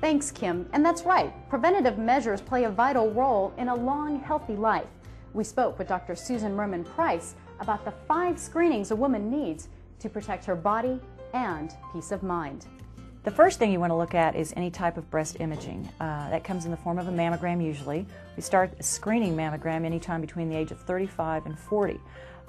Thanks, Kim. And that's right. Preventative measures play a vital role in a long, healthy life. We spoke with Dr. Susan Merman-Price about the 5 screenings a woman needs to protect her body and peace of mind. The first thing you want to look at is any type of breast imaging. That comes in the form of a mammogram usually. We start a screening mammogram anytime between the age of 35 and 40.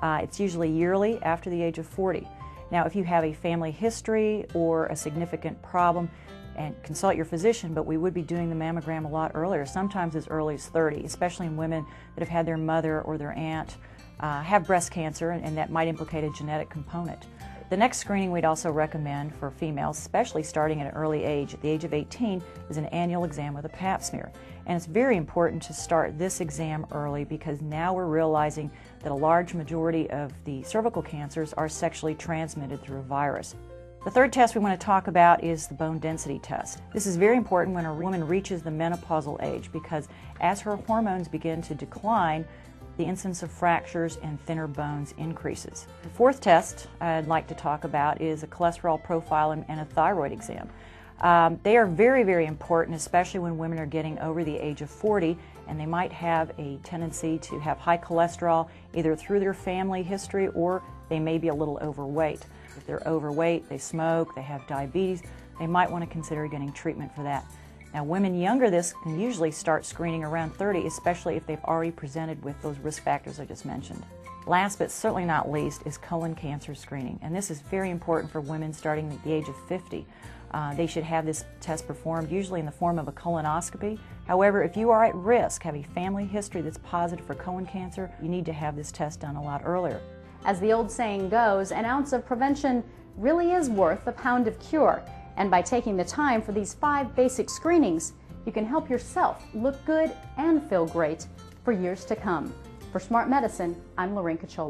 It's usually yearly after the age of 40. Now, if you have a family history or a significant problem, and consult your physician, but we would be doing the mammogram a lot earlier, sometimes as early as 30, especially in women that have had their mother or their aunt have breast cancer, and that might implicate a genetic component. The next screening we'd also recommend for females, especially starting at an early age, at the age of 18, is an annual exam with a pap smear. And it's very important to start this exam early because now we're realizing that a large majority of the cervical cancers are sexually transmitted through a virus. The third test we want to talk about is the bone density test. This is very important when a woman reaches the menopausal age because as her hormones begin to decline, the incidence of fractures and thinner bones increases. The fourth test I'd like to talk about is a cholesterol profile and a thyroid exam. They are very, very important, especially when women are getting over the age of 40 and they might have a tendency to have high cholesterol either through their family history or they may be a little overweight. If they're overweight, they smoke, they have diabetes, they might want to consider getting treatment for that. Now, women younger this can usually start screening around 30, especially if they've already presented with those risk factors I just mentioned. Last but certainly not least is colon cancer screening, and this is very important for women starting at the age of 50. They should have this test performed usually in the form of a colonoscopy. However, if you are at risk, have a family history that's positive for colon cancer, you need to have this test done a lot earlier. As the old saying goes, an ounce of prevention really is worth a pound of cure. And by taking the time for these 5 basic screenings, you can help yourself look good and feel great for years to come. For Smart Medicine, I'm Lorraine Cachola.